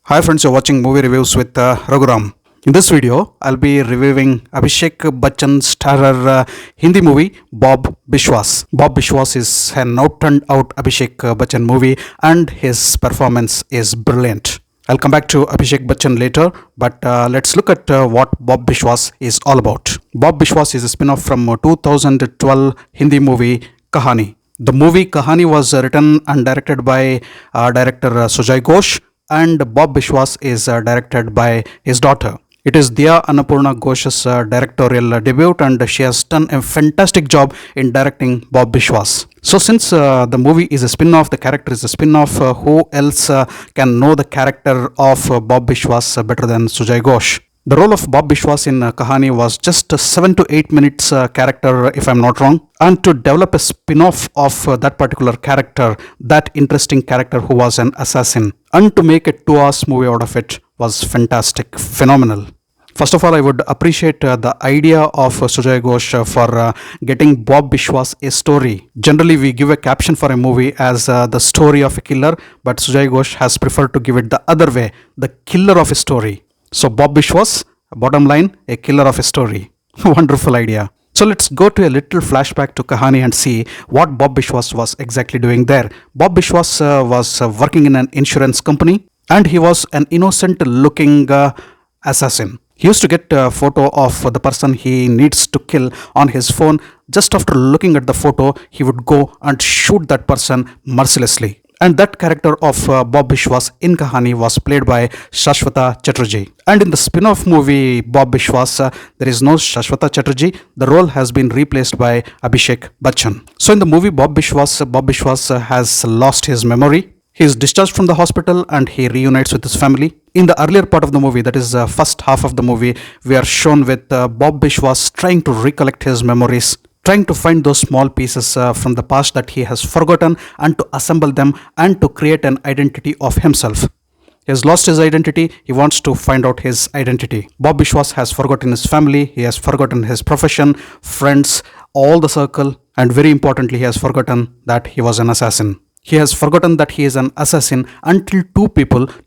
Hi friends, you're watching movie reviews with Raghuram. In this video, I'll be reviewing Abhishek Bachchan starrer Hindi movie Bob Bishwas. Bob Bishwas is an out-and-out Abhishek Bachchan movie and his performance is brilliant. I'll come back to Abhishek Bachchan later, but let's look at what Bob Bishwas is all about. Bob Bishwas is a spin-off from 2012 Hindi movie Kahani. The movie Kahani was written and directed by director Sujay Ghosh, and Bob Bishwas is directed by his daughter. It is Diya Annapurna Ghosh's directorial debut, and she has done a fantastic job in directing Bob Bishwas. So since the movie is a spin-off, the character is a spin-off, who else can know the character of Bob Bishwas better than Sujay Ghosh? The role of Bob Bishwas in Kahani was just a 7 to 8 minutes character, if I'm not wrong. And to develop a spin-off of that particular character, that interesting character who was an assassin, and to make a 2 hours movie out of it was fantastic, phenomenal. First of all, I would appreciate the idea of Sujay Ghosh for getting Bob Bishwas a story. Generally, we give a caption for a movie as the story of a killer, but Sujay Ghosh has preferred to give it the other way, the killer of a story. So Bob Bishwas, bottom line, a killer of a story. Wonderful idea. So let's go to a little flashback to Kahani and see what Bob Bishwas was exactly doing there. Bob Bishwas was working in an insurance company, and he was an innocent looking assassin. He used to get a photo of the person he needs to kill on his phone. Just after looking at the photo, he would go and shoot that person mercilessly. And that character of Bob Bishwas in Kahani was played by Shashwata Chatterjee. And in the spin-off movie Bob Bishwas, there is no Shashwata Chatterjee. The role has been replaced by Abhishek Bachchan. So in the movie Bob Bishwas has lost his memory. He is discharged from the hospital and he reunites with his family. In the earlier part of the movie, that is the first half of the movie, we are shown with Bob Bishwas trying to recollect his memories, trying to find those small pieces from the past that he has forgotten and to assemble them and to create an identity of himself. He has lost his identity, he wants to find out his identity. Bob Bishwas has forgotten his family, he has forgotten his profession, friends, all the circle, and very importantly, he has forgotten that he was an assassin. He has forgotten that he is an assassin until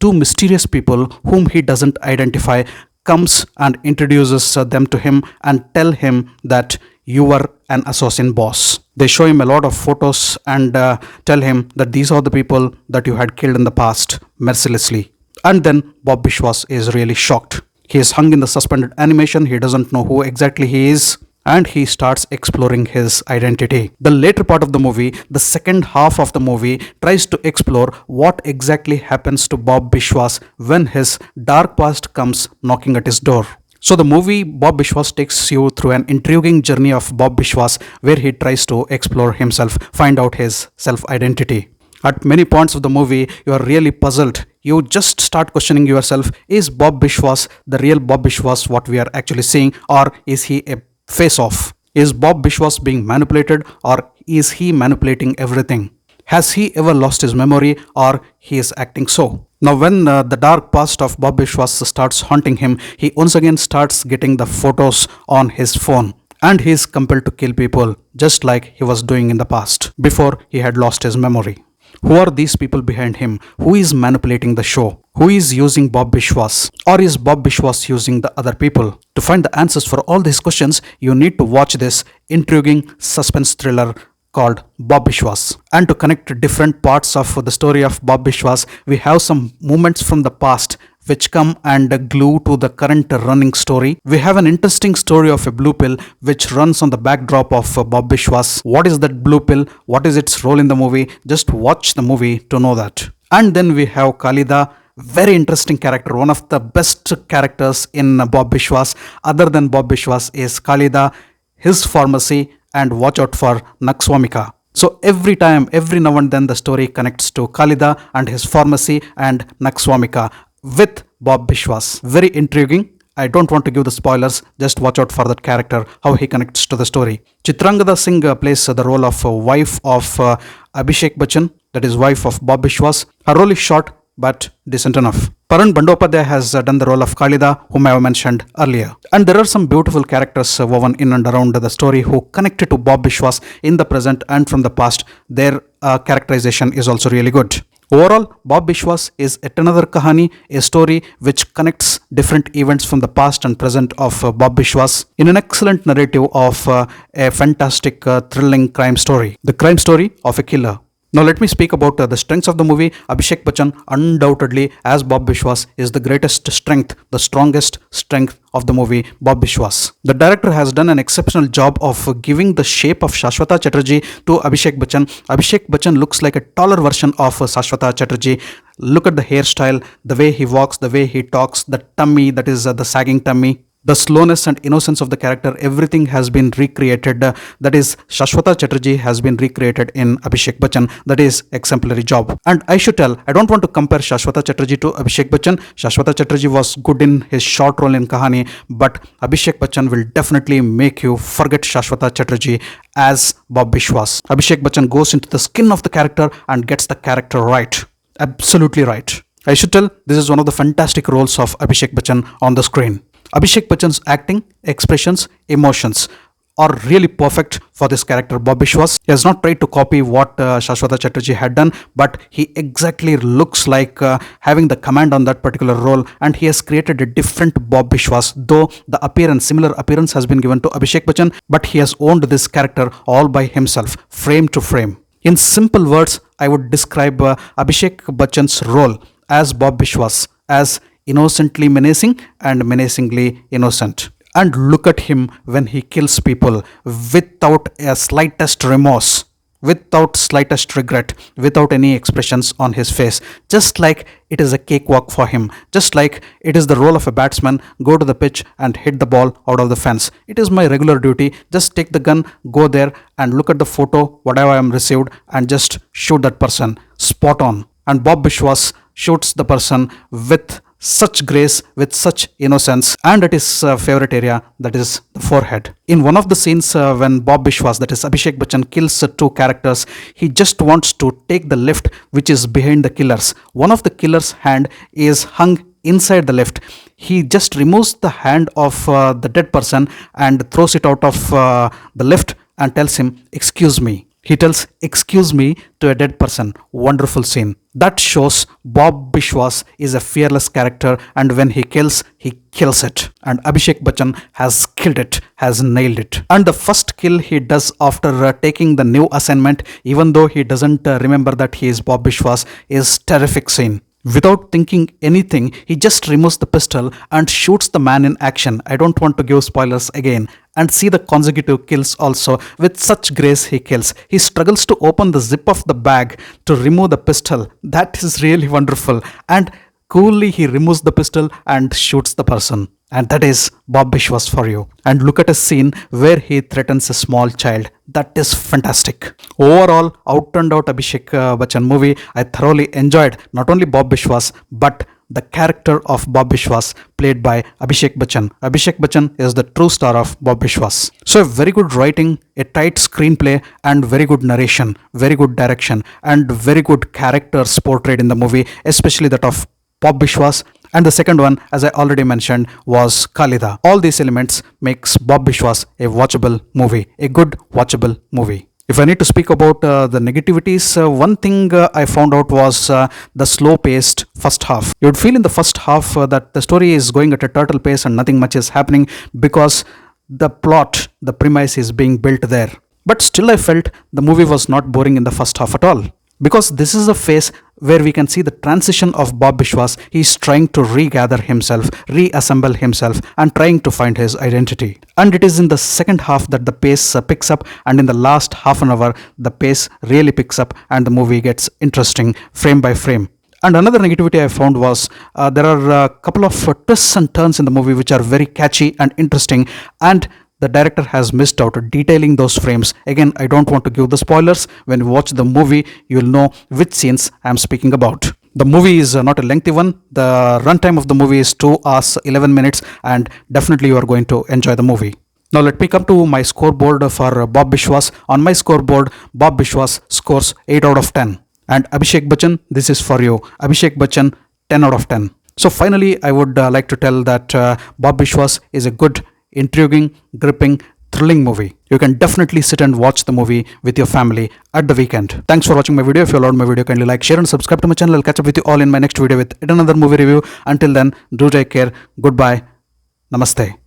two mysterious people whom he doesn't identify, comes and introduces them to him and tell him that you were an assassin boss. They show him a lot of photos and tell him that these are the people that you had killed in the past mercilessly. And then Bob Bishwas is really shocked. He is hung in the suspended animation. He doesn't know who exactly he is, and he starts exploring his identity. The later part of the movie, the second half of the movie, tries to explore what exactly happens to Bob Bishwas when his dark past comes knocking at his door. So the movie Bob Bishwas takes you through an intriguing journey of Bob Bishwas where he tries to explore himself, find out his self-identity. At many points of the movie, you are really puzzled. You just start questioning yourself, is Bob Bishwas the real Bob Bishwas what we are actually seeing, or is he a face-off? Is Bob Bishwas being manipulated, or is he manipulating everything? Has he ever lost his memory, or he is acting so? Now when the dark past of Bob Bishwas starts haunting him, he once again starts getting the photos on his phone, and he is compelled to kill people just like he was doing in the past before he had lost his memory. Who are these people behind him? Who is manipulating the show? Who is using Bob Bishwas? Or is Bob Bishwas using the other people? To find the answers for all these questions, you need to watch this intriguing suspense thriller called Bob Bishwas. And to connect different parts of the story of Bob Bishwas, we have some moments from the past which come and glue to the current running story. We have an interesting story of a blue pill which runs on the backdrop of Bob Bishwas. What is that blue pill? What is its role in the movie? Just watch the movie to know that. And then we have Khalida, very interesting character, one of the best characters in Bob Bishwas. Other than Bob Bishwas is Khalida, his pharmacy, and watch out for Nakswamika. So every now and then the story connects to Khalida and his pharmacy and Nakswamika with Bob Bishwas. Very intriguing. I don't want to give the spoilers, just watch out for that character, how he connects to the story. Chitrangada Singh plays the role of wife of Abhishek Bachchan, that is wife of Bob Bishwas. Her role is short but decent enough. Paran Bandyopadhyay has done the role of Khalida, whom I have mentioned earlier. And there are some beautiful characters woven in and around the story who connected to Bob Bishwas in the present and from the past. Their characterization is also really good. Overall, Bob Bishwas is yet another kahani, a story which connects different events from the past and present of Bob Bishwas in an excellent narrative of a fantastic, thrilling crime story. The crime story of a killer. Now let me speak about the strengths of the movie. Abhishek Bachchan undoubtedly as Bob Bishwas is the greatest strength, the strongest strength of the movie Bob Bishwas. The director has done an exceptional job of giving the shape of Shashwata Chatterjee to Abhishek Bachchan. Abhishek Bachchan looks like a taller version of Shashwata Chatterjee. Look at the hairstyle, the way he walks, the way he talks, the tummy, that is the sagging tummy. The slowness and innocence of the character, everything has been recreated. That is, Shashwata Chatterjee has been recreated in Abhishek Bachchan. That is exemplary job. And I should tell, I don't want to compare Shashwata Chatterjee to Abhishek Bachchan. Shashwata Chatterjee was good in his short role in Kahani, but Abhishek Bachchan will definitely make you forget Shashwata Chatterjee as Bob Bishwas. Abhishek Bachchan goes into the skin of the character and gets the character right. Absolutely right. I should tell, this is one of the fantastic roles of Abhishek Bachchan on the screen. Abhishek Bachchan's acting, expressions, emotions are really perfect for this character Bob Bishwas. He has not tried to copy what Shashwata Chatterjee had done, but he exactly looks like having the command on that particular role, and he has created a different Bob Bishwas, though the similar appearance has been given to Abhishek Bachchan, but he has owned this character all by himself, frame to frame. In simple words, I would describe Abhishek Bachchan's role as Bob Bishwas as innocently menacing and menacingly innocent. And look at him when he kills people without a slightest remorse, without slightest regret, without any expressions on his face, just like it is a cakewalk for him, just like it is the role of a batsman, go to the pitch and hit the ball out of the fence. It is my regular duty, just take the gun, go there and look at the photo, whatever I am received, and just shoot that person, spot on. And Bob Bishwas shoots the person with such grace, with such innocence, and at his favorite area, that is the forehead. In one of the scenes when Bob Bishwas, that is Abhishek Bachchan, kills two characters, he just wants to take the lift which is behind the killers. One of the killer's hand is hung inside the lift. He just removes the hand of the dead person and throws it out of the lift and tells him, "Excuse me." He tells, "Excuse me" to a dead person. Wonderful scene. That shows Bob Bishwas is a fearless character, and when he kills it. And Abhishek Bachchan has killed it, has nailed it. And the first kill he does after taking the new assignment, even though he doesn't remember that he is Bob Bishwas, is terrific scene. Without thinking anything, he just removes the pistol and shoots the man in action. I don't want to give spoilers again. And see the consecutive kills also. With such grace he kills. He struggles to open the zip of the bag to remove the pistol. That is really wonderful. And coolly he removes the pistol and shoots the person. And that is Bob Bishwas for you. And look at a scene where he threatens a small child. That is fantastic. Overall, turned out Abhishek Bachchan movie, I thoroughly enjoyed not only Bob Bishwas, but the character of Bob Bishwas played by Abhishek Bachchan. Abhishek Bachchan is the true star of Bob Bishwas. So very good writing, a tight screenplay, and very good narration, very good direction, and very good characters portrayed in the movie, especially that of Bob Bishwas. And the second one, as I already mentioned, was Khalida. All these elements makes Bob Bishwas a watchable movie, a good watchable movie. If I need to speak about the negativities, one thing I found out was the slow-paced first half. You would feel in the first half that the story is going at a turtle pace and nothing much is happening because the plot, the premise is being built there. But still I felt the movie was not boring in the first half at all. Because this is a phase where we can see the transition of Bob Bishwas. He is trying to regather himself, reassemble himself, and trying to find his identity. And it is in the second half that the pace picks up, and in the last half an hour, the pace really picks up and the movie gets interesting frame by frame. And another negativity I found was there are a couple of twists and turns in the movie which are very catchy and interesting, and the director has missed out detailing those frames. Again, I don't want to give the spoilers. When you watch the movie, you'll know which scenes I am speaking about. The movie is not a lengthy one. The runtime of the movie is 2 hours 11 minutes, and definitely you are going to enjoy the movie. Now let me come to my scoreboard for Bob Bishwas. On my scoreboard, Bob Bishwas scores 8 out of 10. And Abhishek Bachchan, this is for you. Abhishek Bachchan, 10 out of 10. So finally, I would like to tell that Bob Bishwas is a good, intriguing, gripping, thrilling movie. You can definitely sit and watch the movie with your family at the weekend. Thanks for watching my video. If you loved my video, kindly like, share and subscribe to my channel. I'll catch up with you all in my next video with yet another movie review. Until then, do take care. Goodbye. Namaste.